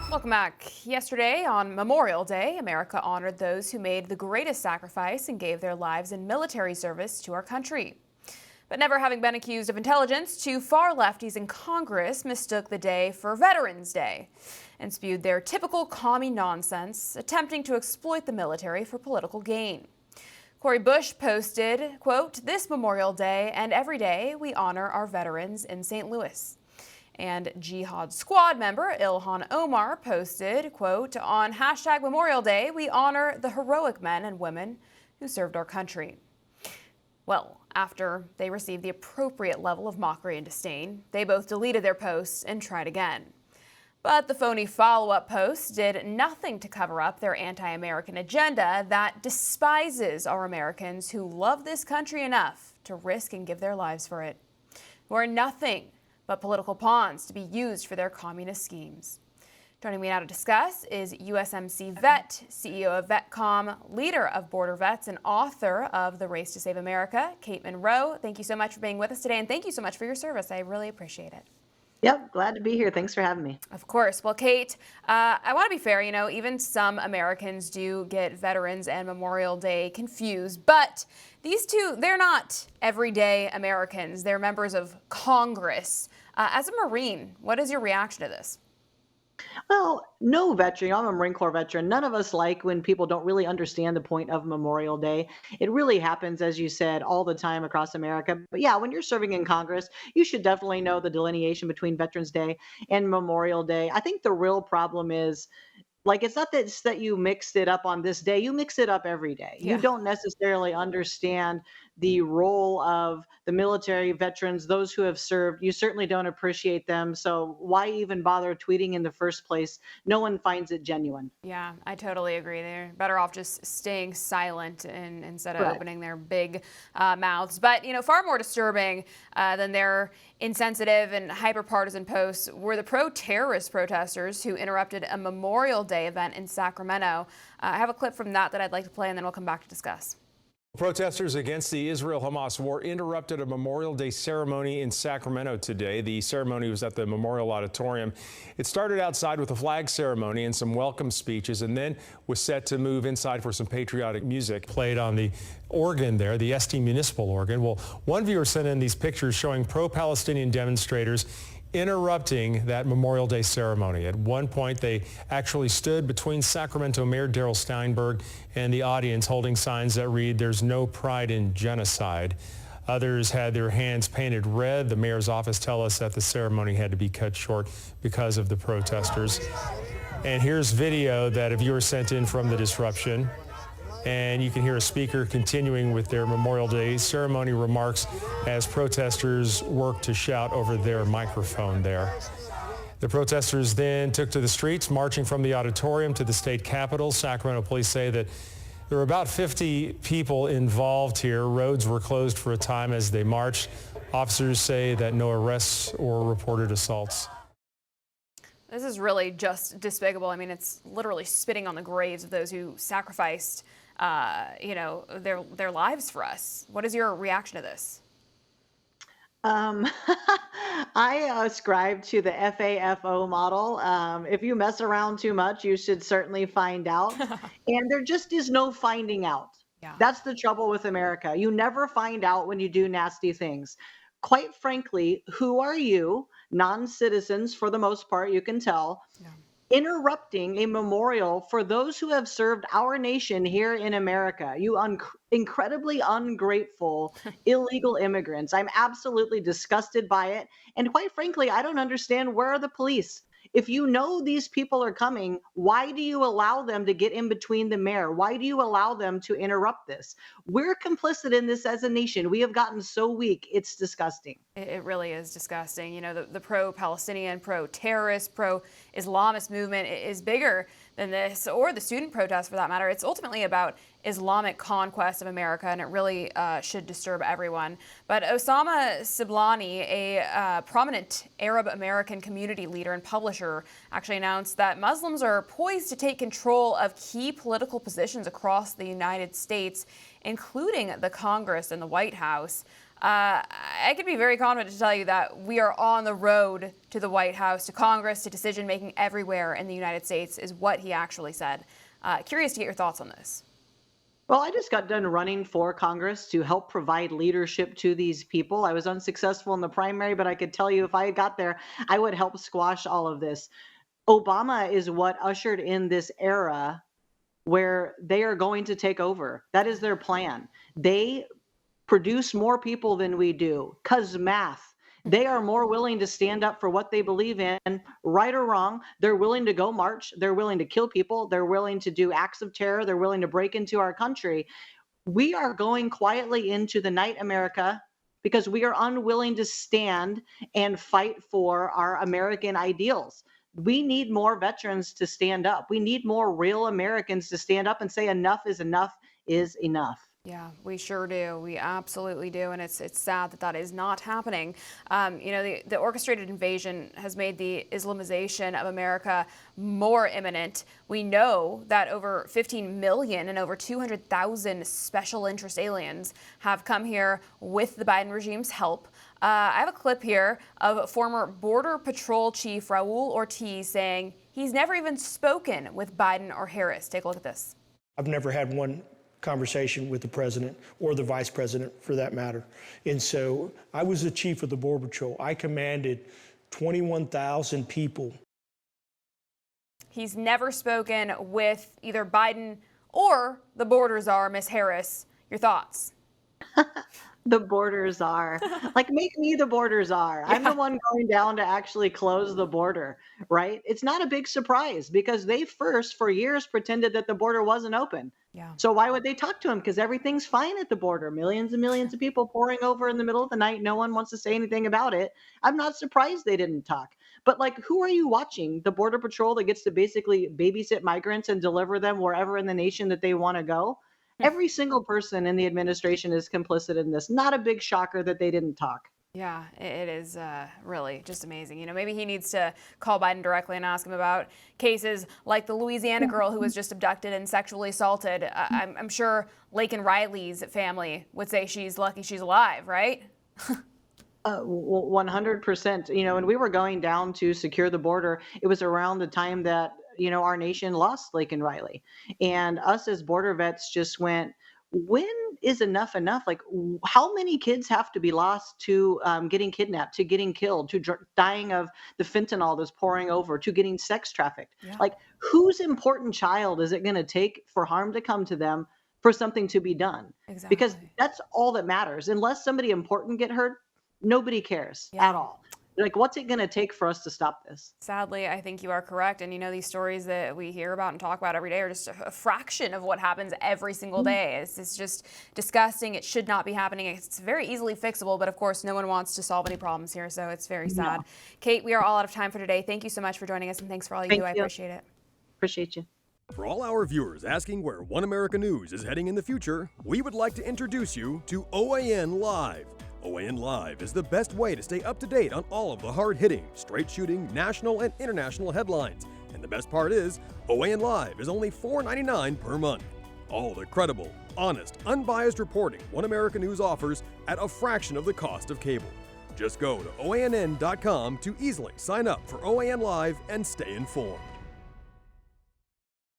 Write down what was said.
Welcome back. Yesterday, on Memorial Day, America honored those who made the greatest sacrifice and gave their lives in military service to our country. But never having been accused of intelligence, two far lefties in Congress mistook the day for Veterans Day and spewed their typical commie nonsense, attempting to exploit the military for political gain. Cori Bush posted, quote, "This Memorial Day and every day we honor our veterans in St. Louis." And Jihad Squad member Ilhan Omar posted, quote, "On #Memorial Day, we honor the heroic men and women who served our country." Well, after they received the appropriate level of mockery and disdain, they both deleted their posts and tried again. But the phony follow-up post did nothing to cover up their anti-American agenda that despises our Americans who love this country enough to risk and give their lives for it, who are nothing but political pawns to be used for their communist schemes. Joining me now to discuss is USMC vet, CEO of VetCom, leader of Border Vets, and author of The Race to Save America, Kate Monroe. Thank you so much for being with us today, and thank you so much for your service. I really appreciate it. Yep, glad to be here. Thanks for having me. Of course. Well, Kate, I want to be fair. Even some Americans do get Veterans and Memorial Day confused, but these two, they're not everyday Americans. They're members of Congress. As a Marine, what is your reaction to this? Well, no veteran, I'm a Marine Corps veteran. None of us like when people don't really understand the point of Memorial Day. It really happens, as you said, all the time across America. But yeah, when you're serving in Congress, you should definitely know the delineation between Veterans Day and Memorial Day. I think the real problem is, it's not that it's that you mixed it up on this day, you mix it up every day. You don't necessarily understand the role of the military veterans, those who have served. You certainly don't appreciate them. So why even bother tweeting in the first place? No one finds it genuine. Yeah, I totally agree. They're better off just staying silent instead of opening their big mouths. But, far more disturbing than their insensitive and hyper-partisan posts were the pro-terrorist protesters who interrupted a Memorial Day event in Sacramento. I have a clip from that I'd like to play, and then we'll come back to discuss. Protesters against the Israel-Hamas war interrupted a Memorial Day ceremony in Sacramento today. The ceremony was at the Memorial Auditorium. It started outside with a flag ceremony and some welcome speeches, and then was set to move inside for some patriotic music played on the organ there, the ST municipal organ. Well, one viewer sent in these pictures showing pro-Palestinian demonstrators interrupting that Memorial Day ceremony. At one point, they actually stood between Sacramento Mayor Darrell Steinberg and the audience, holding signs that read, "There's no pride in genocide." Others had their hands painted red. The mayor's office tells us that the ceremony had to be cut short because of the protesters. And here's video that a viewer sent in from the disruption. And you can hear a speaker continuing with their Memorial Day ceremony remarks as protesters work to shout over their microphone there. The protesters then took to the streets, marching from the auditorium to the state capitol. Sacramento police say that there were about 50 people involved here. Roads were closed for a time as they marched. Officers say that no arrests or reported assaults. This is really just despicable. It's literally spitting on the graves of those who sacrificed their lives for us. What is your reaction to this? I ascribe to the FAFO model. If you mess around too much, you should certainly find out. And there just is no finding out. Yeah. That's the trouble with America. You never find out when you do nasty things. Quite frankly, who are you, non-citizens for the most part, you can tell, interrupting a memorial for those who have served our nation here in America? You incredibly ungrateful illegal immigrants. I'm absolutely disgusted by it. And quite frankly, I don't understand, where are the police? If you know these people are coming, why do you allow them to get in between the mayor? Why do you allow them to interrupt this? We're complicit in this as a nation. We have gotten so weak. It's disgusting. It really is disgusting. The pro-Palestinian, pro-terrorist, pro-Islamist movement is bigger than this, or the student protest for that matter. It's ultimately about Islamic conquest of America, and it really should disturb everyone. But Osama Siblani, a prominent Arab American community leader and publisher, actually announced that Muslims are poised to take control of key political positions across the United States, including the Congress and the White House. I could be very confident to tell you that we are on the road to the White House, to Congress, to decision-making everywhere in the United States, is what he actually said. Curious to get your thoughts on this. Well, I just got done running for Congress to help provide leadership to these people. I was unsuccessful in the primary, but I could tell you if I got there, I would help squash all of this. Obama is what ushered in this era where they are going to take over. That is their plan. They produce more people than we do, 'cause math. They are more willing to stand up for what they believe in, right or wrong. They're willing to go march. They're willing to kill people. They're willing to do acts of terror. They're willing to break into our country. We are going quietly into the night, America, because we are unwilling to stand and fight for our American ideals. We need more veterans to stand up. We need more real Americans to stand up and say enough is enough is enough. Yeah, we sure do. We absolutely do. And it's sad that that is not happening. The orchestrated invasion has made the Islamization of America more imminent. We know that over 15 million and over 200,000 special interest aliens have come here with the Biden regime's help. I have a clip here of former Border Patrol Chief Raul Ortiz saying he's never even spoken with Biden or Harris. Take a look at this. I've never had one conversation with the president or the vice president for that matter. And so I was the chief of the Border Patrol. I commanded 21,000 people. He's never spoken with either Biden or the border czar, Miss Harris. Your thoughts? The border czar. Like, make me the border czar. I'm the one going down to actually close the border, right? It's not a big surprise because they first, for years, pretended that the border wasn't open. Yeah. So why would they talk to him? Because everything's fine at the border. Millions and millions of people pouring over in the middle of the night. No one wants to say anything about it. I'm not surprised they didn't talk. But like, who are you watching? The Border Patrol that gets to basically babysit migrants and deliver them wherever in the nation that they want to go? Every single person in the administration is complicit in this. Not a big shocker that they didn't talk. Yeah, it is really just amazing. Maybe he needs to call Biden directly and ask him about cases like the Louisiana girl who was just abducted and sexually assaulted. I'm sure Laken Riley's family would say she's lucky she's alive, right? 100%. When we were going down to secure the border, it was around the time that our nation lost Laken Riley. And us as border vets just went, when is enough enough? Like, how many kids have to be lost to getting kidnapped, to getting killed, to dying of the fentanyl that's pouring over, to getting sex trafficked? Yeah. Like, whose important child is it going to take for harm to come to them for something to be done? Exactly. Because that's all that matters. Unless somebody important get hurt, nobody cares at all. Like, what's it going to take for us to stop this? Sadly, I think you are correct. And these stories that we hear about and talk about every day are just a fraction of what happens every single day. It's just disgusting. It should not be happening. It's very easily fixable, but of course, no one wants to solve any problems here. So it's very sad. No. Kate, we are all out of time for today. Thank you so much for joining us, and thanks for all you do. I appreciate it. Appreciate you. For all our viewers asking where One America News is heading in the future, we would like to introduce you to OANN Live. OANN Live is the best way to stay up to date on all of the hard-hitting, straight-shooting, national and international headlines. And the best part is, OANN Live is only $4.99 per month. All the credible, honest, unbiased reporting One America News offers at a fraction of the cost of cable. Just go to OANN.com to easily sign up for OANN Live and stay informed.